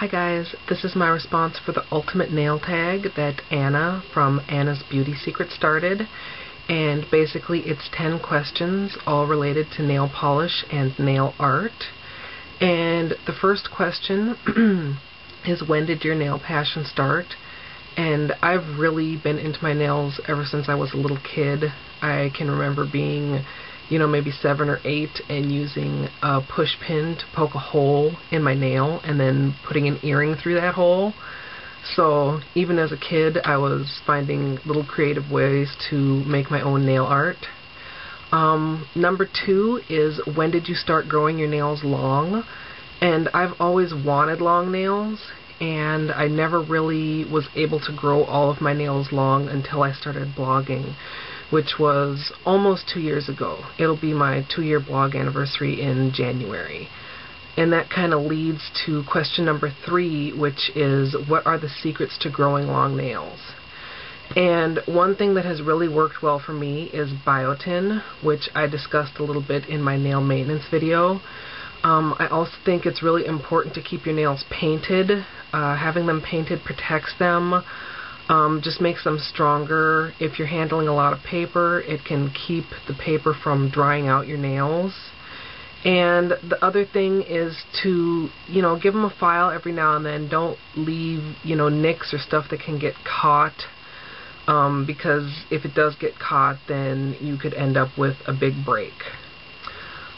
Hi guys, this is my response for the ultimate nail tag that Anna from Anna's Beauty Secret started, and basically it's 10 questions all related to nail polish and nail art. And the first question is, when did your nail passion start? And I've really been into my nails ever since I was a little kid. I can remember being, maybe 7 or 8 and using a push pin to poke a hole in my nail and then putting an earring through that hole. So even as a kid, I was finding little creative ways to make my own nail art. Number 2 is, when did you start growing your nails long? And I've always wanted long nails, and I never really was able to grow all of my nails long until I started blogging, which was almost 2 years ago. It'll be my 2-year blog anniversary in January. And that kind of leads to question number 3, which is, what are the secrets to growing long nails? And one thing that has really worked well for me is biotin, which I discussed a little bit in my nail maintenance video. I also think it's really important to keep your nails painted. Having them painted protects them. Just makes them stronger. If you're handling a lot of paper, it can keep the paper from drying out your nails. And the other thing is to, give them a file every now and then. Don't leave, nicks or stuff that can get caught, because if it does get caught, then you could end up with a big break.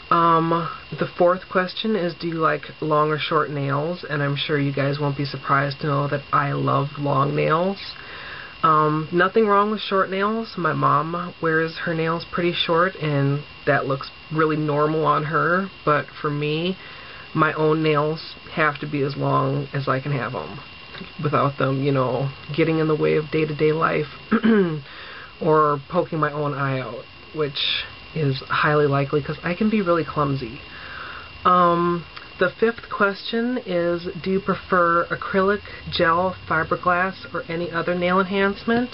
The 4th question is, do you like long or short nails? And I'm sure you guys won't be surprised to know that I love long nails. Nothing wrong with short nails. My mom wears her nails pretty short, and that looks really normal on her. But for me, my own nails have to be as long as I can have them, without them, getting in the way of day-to-day life or poking my own eye out, which is highly likely because I can be really clumsy. The 5th question is, do you prefer acrylic, gel, fiberglass, or any other nail enhancement?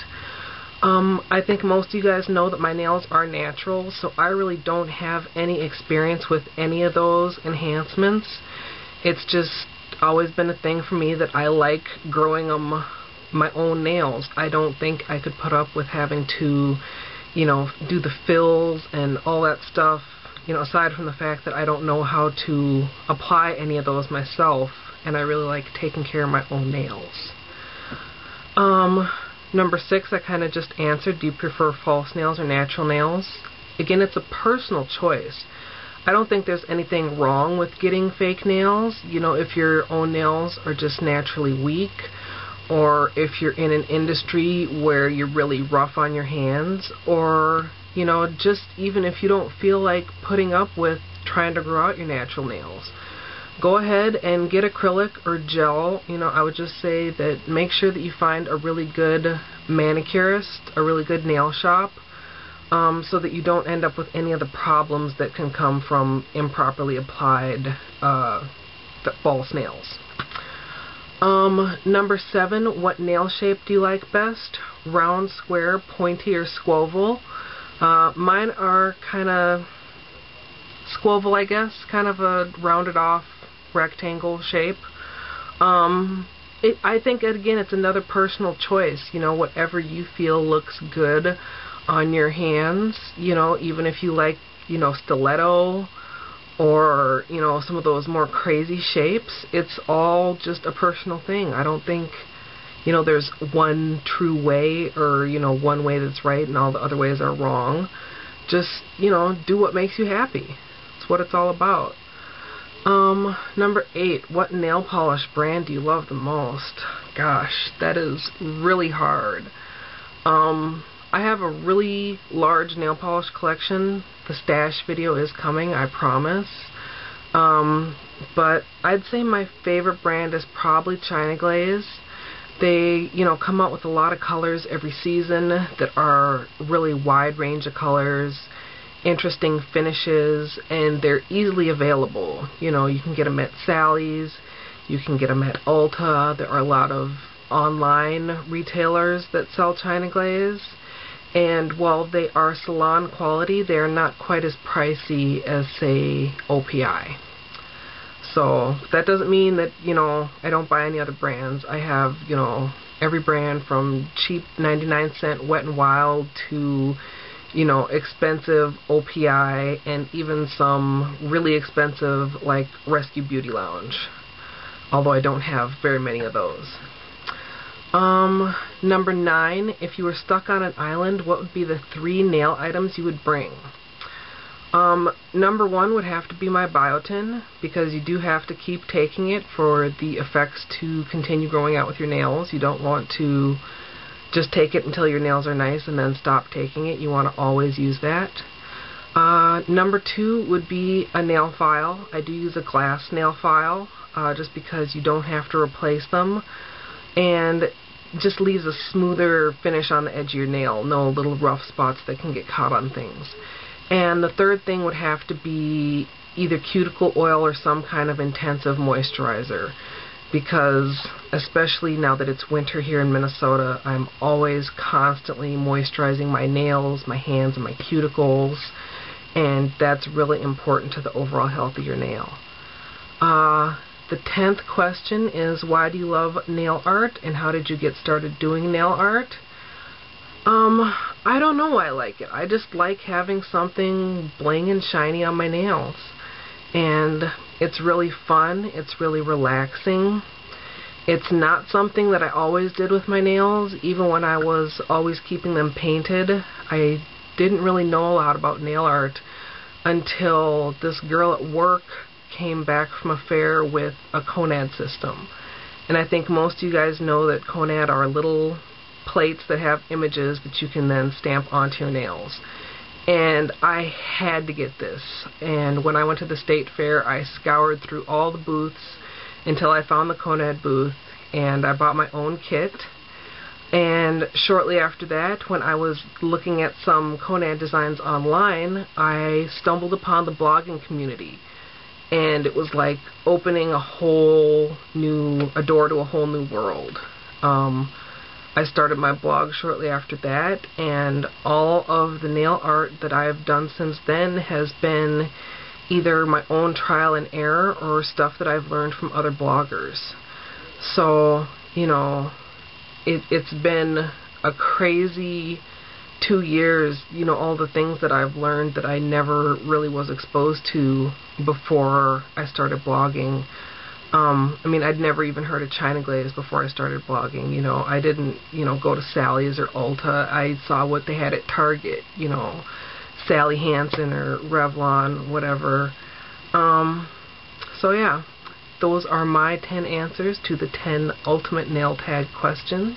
I think most of you guys know that my nails are natural, so I really don't have any experience with any of those enhancements. It's just always been a thing for me that I like growing my own nails. I don't think I could put up with having to do the fills and all that stuff, aside from the fact that I don't know how to apply any of those myself, and I really like taking care of my own nails. Number 6, I kind of just answered, do you prefer false nails or natural nails? Again, it's a personal choice. I don't think there's anything wrong with getting fake nails, if your own nails are just naturally weak, or if you're in an industry where you're really rough on your hands, or, just even if you don't feel like putting up with trying to grow out your natural nails. Go ahead and get acrylic or gel. I would just say that make sure that you find a really good manicurist, a really good nail shop, so that you don't end up with any of the problems that can come from improperly applied false nails. Number 7, what nail shape do you like best? Round, square, pointy, or squoval? Mine are kind of squoval, I guess, kind of a rounded off rectangle shape. I think, again, it's another personal choice, whatever you feel looks good on your hands, even if you like, stiletto, or, some of those more crazy shapes. It's all just a personal thing. I don't think, there's one true way, or, one way that's right and all the other ways are wrong. Just, do what makes you happy. That's what it's all about. Number 8, what nail polish brand do you love the most? Gosh, that is really hard. I have a really large nail polish collection. The stash video is coming, I promise. But I'd say my favorite brand is probably China Glaze. They, come out with a lot of colors every season that are really wide range of colors, interesting finishes, and they're easily available. You can get them at Sally's, you can get them at Ulta. There are a lot of online retailers that sell China Glaze. And while they are salon quality, they're not quite as pricey as, say, OPI. So that doesn't mean that, you know, I don't buy any other brands. I have, you know, every brand from cheap 99-cent Wet n Wild to, you know, expensive OPI, and even some really expensive like Rescue Beauty Lounge, although I don't have very many of those. Number 9, if you were stuck on an island, what would be the 3 nail items you would bring? Number 1 would have to be my biotin, because you do have to keep taking it for the effects to continue growing out with your nails. You don't want to just take it until your nails are nice and then stop taking it. You want to always use that. Number 2 would be a nail file. I do use a glass nail file, just because you don't have to replace them, and just leaves a smoother finish on the edge of your nail. No little rough spots that can get caught on things. And the third thing would have to be either cuticle oil or some kind of intensive moisturizer, because especially now that it's winter here in Minnesota, I'm always constantly moisturizing my nails, my hands, and my cuticles, and that's really important to the overall health of your nail. The 10th question is, why do you love nail art, and how did you get started doing nail art? I don't know why I like it. I just like having something bling and shiny on my nails. And it's really fun. It's really relaxing. It's not something that I always did with my nails. Even when I was always keeping them painted, I didn't really know a lot about nail art until this girl at work came back from a fair with a Conad system. And I think most of you guys know that Conad are little plates that have images that you can then stamp onto your nails. And I had to get this. And when I went to the state fair, I scoured through all the booths until I found the Conad booth, and I bought my own kit. And shortly after that, when I was looking at some Conad designs online, I stumbled upon the blogging community. And it was like opening a door to a whole new world. I started my blog shortly after that, and all of the nail art that I've done since then has been either my own trial and error or stuff that I've learned from other bloggers. So, you know, it's been a crazy 2 years, you know, all the things that I've learned that I never really was exposed to before I started blogging. I mean, I'd never even heard of China Glaze before I started blogging. You know, I didn't, you know, go to Sally's or Ulta. I saw what they had at Target, you know, Sally Hansen or Revlon, whatever. So yeah, those are my 10 answers to the 10 ultimate nail tag questions.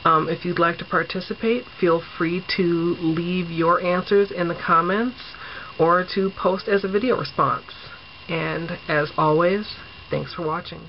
If you'd like to participate, feel free to leave your answers in the comments or to post as a video response. And as always, thanks for watching.